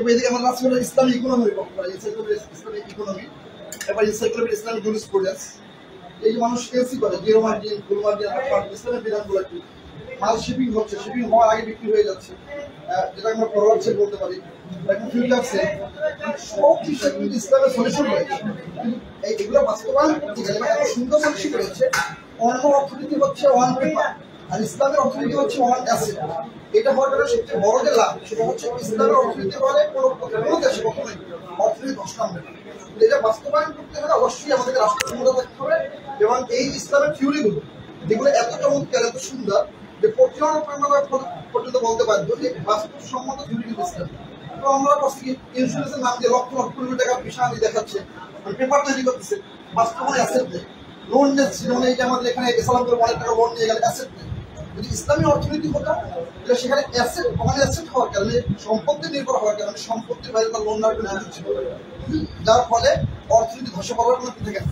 এবার এদিকে আমার রাসূল ইসলামিক ইকোনমি ইসলামিক ইকোনমি, এবার ইনসাইক্লোপিডিয়া ইসলামিক জুরিসপ্রুডেন্স। এই যে মানুষ এলসি করে জিরো মার্জিন, ফুল মার্জিন, ইসলামের বিধানগুলো কি, মাল শিপিং হচ্ছে, শিপিং হওয়ার আগে বিক্রি হয়ে যাচ্ছে, যেটা আমরা ফরওয়ার্ড সেল বলতে পারি, এখন ফিউচার সেল, সব কিছু কিন্তু ইসলামের সলিউশন রয়েছে। এগুলো বাস্তবায়ন করতে গেলে এত সুন্দর মানুষ করেছে। অন্য অর্থনীতি হচ্ছে ওয়ান পেপার, আর ইসলামের অর্থনীতি হচ্ছে ওয়ান অ্যাসেট। এটা হওয়ার জন্য সবচেয়ে বড় যে লাভ সেটা হচ্ছে ইসলামের অর্থনীতি হলে কোনো দেশে কখনোই অর্থনীতি ধস নামবে না। এটা বাস্তবায়ন করতে হলে অবশ্যই আমাদের রাষ্ট্র ক্ষমতা থাকতে হবে, এবং এই ইসলামের থিওরিগুলো যেগুলো এত চমৎকার, এত সুন্দর যে পর্যন্ত বলতে বাধ্য যে বাস্তবসম্মত থিওরি কিন্তু ইসলাম। তো আমরা ইন্স্যুরেন্সের নাম দিয়ে লক্ষ লক্ষ কোটি টাকা বিষয় আনি দেখাচ্ছে, পেপার তৈরি করতেছে, বাস্তবে অ্যাসেট নেই। লোন নিচ্ছে, যেমন এই যে আমাদের এখানে ইসলাম করে অনেক টাকা লোন নিয়ে গেলে অ্যাসেট নেই। যদি ইসলামী অর্থনীতি হতো তাহলে সেখানে অ্যাসেট, ওখানে অ্যাসেট হওয়ার কারণে, সম্পত্তি নির্ভর হওয়ার কারণে সম্পত্তির বাইরে তার লোন নেওয়ার কোনো সুযোগ ছিল, যার ফলে অর্থনীতি ধসে পড়ার কোনো কি থাকে না।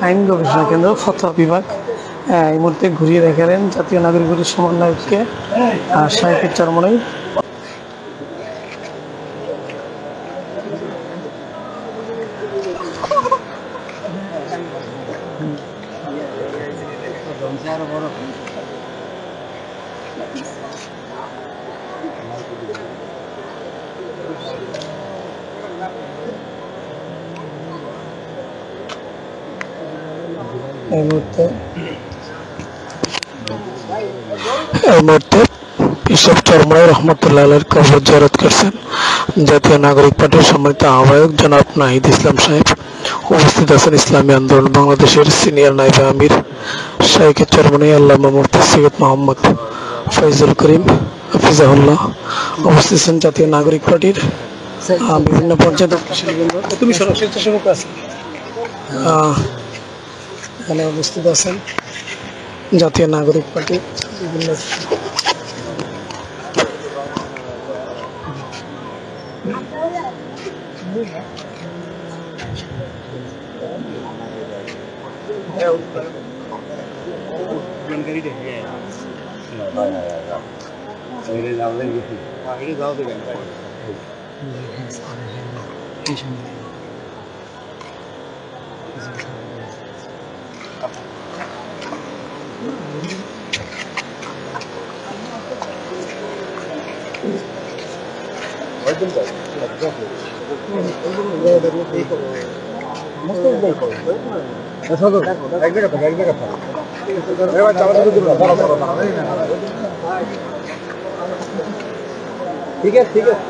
আইন গবেষণা কেন্দ্র ফতোয়া বিভাগ এই মুহূর্তে ঘুরিয়ে দেখালেন জাতীয় নাগরিক কমিটির সমন্বয়ককে শাইখের চরমনাই। এই মুহূর্তে বিশপ চরমনাই রহমতুল্লাহ আলাইহির কবর জিয়ারত করছেন জাতীয় নাগরিক পার্টির সম্মানিত আহ্বায়ক জনাব নাহিদ ইসলাম সাহেব। উপস্থিত আছেন ইসলামী আন্দোলন বাংলাদেশের সিনিয়র নায়েবে আমির শাইখে চরমনাই আল্লামা মুফতি সৈয়দ মোহাম্মদ ফয়জুল করিম হাফিজাহুল্লাহ। উপস্থিত আছেন জাতীয় নাগরিক পার্টির বিভিন্ন পর্যায়ে তুমি স্বেচ্ছাসেবক আছো, এখানে উপস্থিত আছেন জাতীয় নাগরিক পার্টি বিভিন্ন ঠিক আছে ঠিক আছে।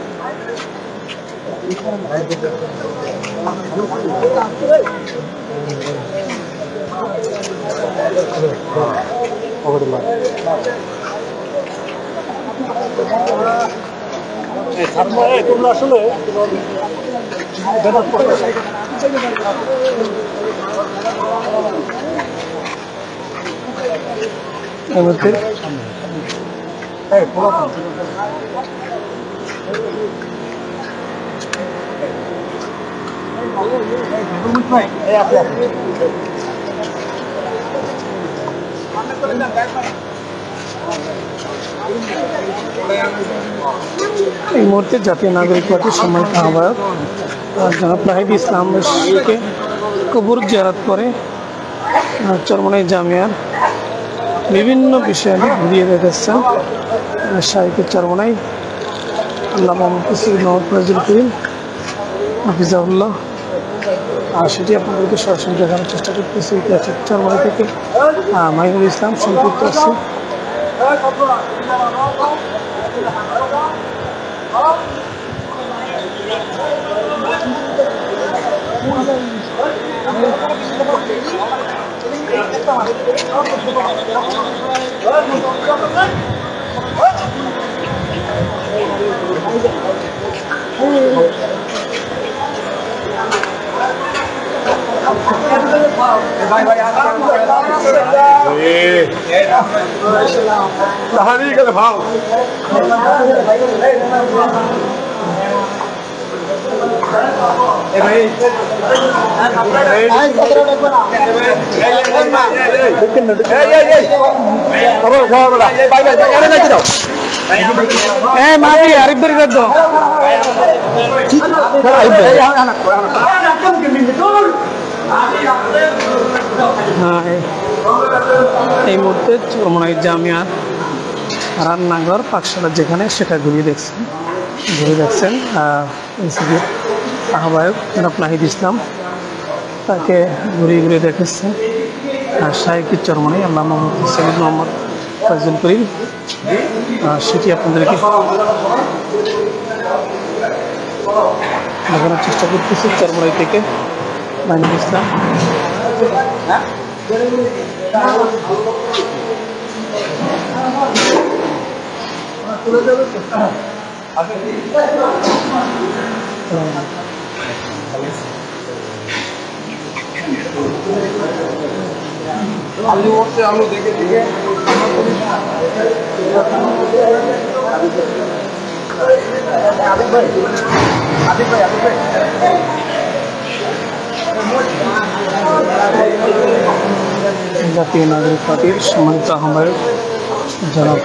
তোমরা আসলে এই মুহূর্তে জাতীয় নাগরিক পার্টির সম্মানিত আহ্বায়ক জনাব নাহিদ ইসলামকে কবর জিয়ারত করে চরমনাই জামিয়ার বিভিন্ন বিষয় ঘুরিয়ে দেখাচ্ছেন শাইখের চরমনাই আল্লামা মুফতি সৈয়দ মোহাম্মদ ফয়জুল করিম হাফিজাহুল্লাহ। আর সেটি আপনাদেরকে সরাসরি দেখানোর চেষ্টা করতেছি চরমনাই থেকে মাহিনুল ইসলাম সম্পৃক্ত আছে। ভাও আরিফ বাড়ি রাখো এই মুহূর্তে চরমনাই জামিয়ার রান্নাঘর পাঠশালা যেখানে সেটা ঘুরিয়ে দেখছেন এনসিপির আহ্বায়ক জনাব নাহিদ ইসলাম তাকে ঘুরিয়ে দেখেছেন শাইখের চরমনাই আল্লাহ মোহাম্মদ সৈয়দ মোহাম্মদ ফয়জুল করিম সেটি আপনাদেরকে দেখানোর চেষ্টা করতেছি চরমনাই থেকে নাহিদ ইসলাম। আলু দেখে জাতীয় নাগরিক পার্টির সম্মানিত আহ্বায়ক জনাব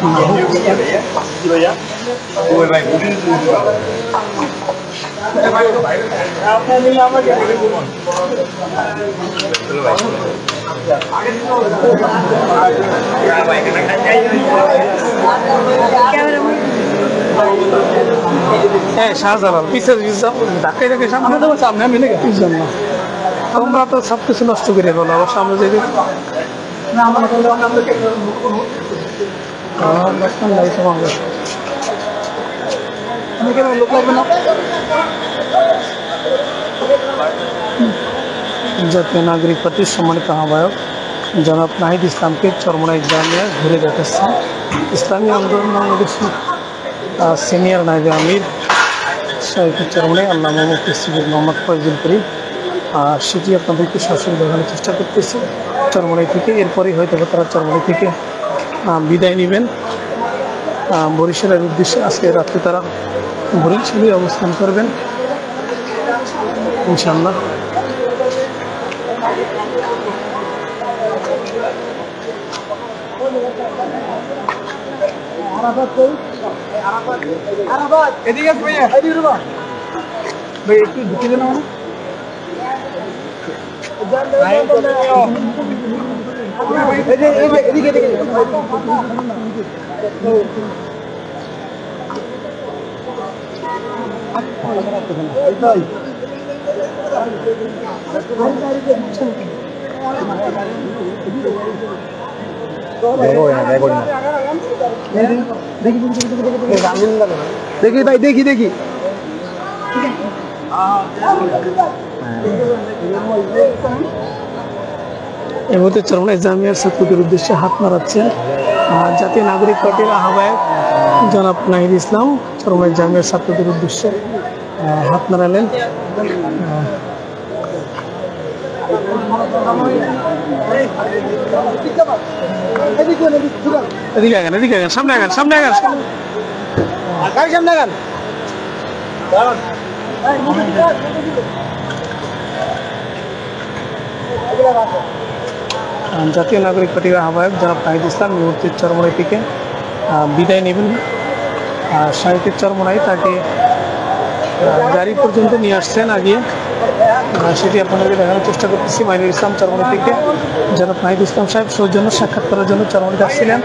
শাহজালাল পিছের ধাক্কাই রেখে সামনে দেবো সামনে আমি কি জন্য তোমরা তো সব কিছু নষ্ট করে বলো আবার সামনে যেতে জাতীয় নাগরিক পার্টির সম্মানিত আহ্বায়ক জনাব নাহিদ ইসলামকে চরমনাই জামিয়া ঘুরে দেখাচ্ছেন ইসলামী আন্দোলন বাংলাদেশের সিনিয়র নায়েবে আমির শাইখের চরমনাই আল্লাহ মুফতি সৈয়দ মোহাম্মদ ফয়জুল করিম সেটি আপনাদেরকে সরাসরি দেখানোর চেষ্টা করতেছি চরমনাই থেকে। এরপরেই হয়তো তারা চরমনাই থেকে বিদায় নেবেন বরিশালের উদ্দেশ্যে। আজকে রাত্রে তারা বরিশালে অবস্থান করবেন ইনশাআল্লাহ। এদিকে ভাই একটু ঢুকে দেন দেখি ভাই দেখি এই মুহূর্তে চরমনাই জামিয়ার ছাত্রদের উদ্দেশ্যে হাত নাড়াচ্ছেন জাতীয় নাগরিক পার্টির আহ্বায়ক জনাব নাহিদ ইসলাম। চরমনাই জামিয়ার ছাত্রদের উদ্দেশ্যে হাত নাড়ালেন। এদিকে আগান সামনে আগান জাতীয় নাগরিক পার্টির আহ্বায়ক জনাব নাহিদ ইসলাম মুহূর্তের চরমনাই থেকে বিদায় নেবেন শাইখের চরমনাই তাকে গাড়ি পর্যন্ত নিয়ে আসছেন আগিয়ে সেটি আপনাদেরকে দেখানোর চেষ্টা করতেছি। মাইনুল ইসলাম চরমনাই থেকে জনাব নাহিদ ইসলাম সাহেব সৌজন্য সাক্ষাৎ করার জন্য চরমনাইতে আসছিলেন।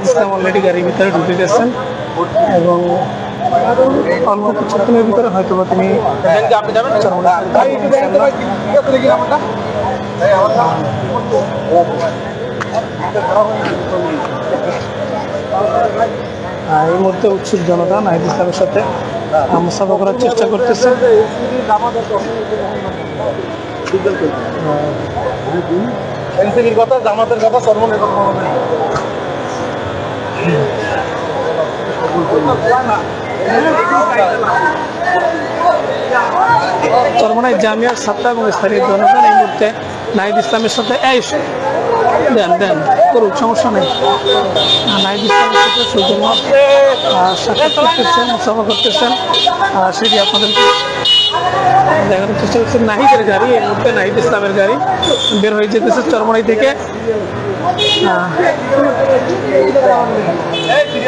ইসলাম অলরেডি গাড়ির ভিতরে ঢুকে গেছেন এবং অল্প কিছুক্ষণের ভিতরে হয়তো বা তিনি এই মুহূর্তে উৎসুক জনতা নাহিদ ইসলামের সাথে মুসাফা করার চেষ্টা করতেছে। এনসিপির কথা জামাতের কথা সর্বনের কথা চরমনাই জামিয়ার ছাত্র এবং স্থানীয় জনগণ এই মুহূর্তে নাহিদ ইসলামের সাথে দেন দেন করুক, সমস্যা নেই। নাহিদ ইসলামের সাথে সৌজন্য সাক্ষাৎ করতেছেন, মুসাফা করতেছেন, সেটি আপনাদেরকে দেখানোর চেষ্টা করছেন। নাহিদের গাড়ি এই মুহূর্তে নাহিদ ইসলামের গাড়ি বের হয়ে যেতেছে চরমনাই থেকে।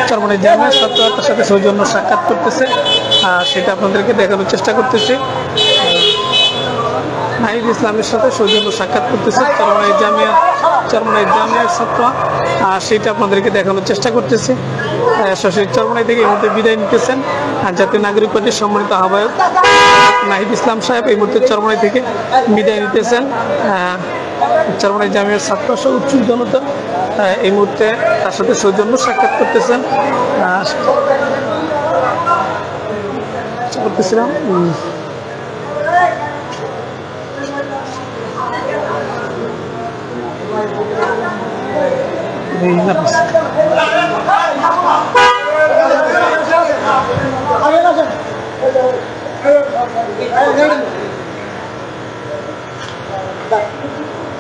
চরমনাই জামিয়ার ছাত্রদের সাথে সৌজন্য সাক্ষাৎ করতেছে, সেটা আপনাদেরকে দেখানোর চেষ্টা করতেছি। নাহিদ ইসলামের সাথে সৌজন্য সাক্ষাৎ করতেছে চরমনাই জামিয়ার ছাত্র, সেটা আপনাদেরকে দেখানোর চেষ্টা করতেছি। চরমনাই থেকে এই মুহূর্তে বিদায় নিতেছেন জাতীয় নাগরিক পার্টির সম্মানিত আহ্বায়ক নাহিদ ইসলাম সাহেব এই মুহূর্তে চরমনাই থেকে বিদায় নিতেছেন। চরমনাই জামিয়ার ছাত্র সহ উৎসুক জনতা এই মুহূর্তে তার সাথে সৌজন্য সাক্ষাৎ করতেছেন করতেছিলাম।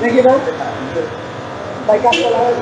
দেখি ভাই কাজ করা হয়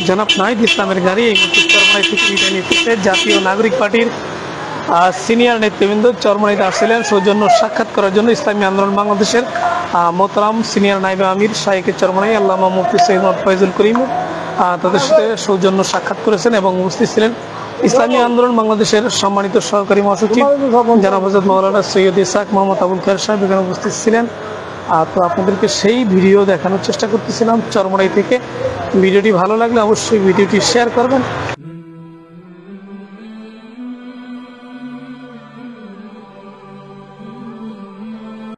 জনাব নাহিদ ইসলামের গাড়ি এই মুহূর্তে চরমনাই থেকে বিদায় নিতেছে। জাতীয় নাগরিক পার্টির সিনিয়র নেতৃবৃন্দ চরমনাইতে আসছিলেন সৌজন্য সাক্ষাৎ করার জন্য। ইসলামী আন্দোলন বাংলাদেশের মোহতারাম সিনিয়র নায়েবে আমির শাইখে চরমনাই আল্লামা মুফতি সৈয়দ মোহাম্মদ ফয়জুল করিম তাদের সাথে সৌজন্য সাক্ষাৎ করেছেন এবং উপস্থিত ছিলেন ইসলামী আন্দোলন বাংলাদেশের সম্মানিত সহকারী মহাসচিব জনাব হযরত মাওলানা সৈয়দ ইসহাক মোহাম্মদ আবুল খায়ের সাহেব এখানে উপস্থিত ছিলেন। তো আপনাদেরকে সেই ভিডিও দেখানোর চেষ্টা করতেছিলাম চরমনাই থেকে। ভিডিওটি ভালো লাগলে অবশ্যই ভিডিওটি শেয়ার করবেন।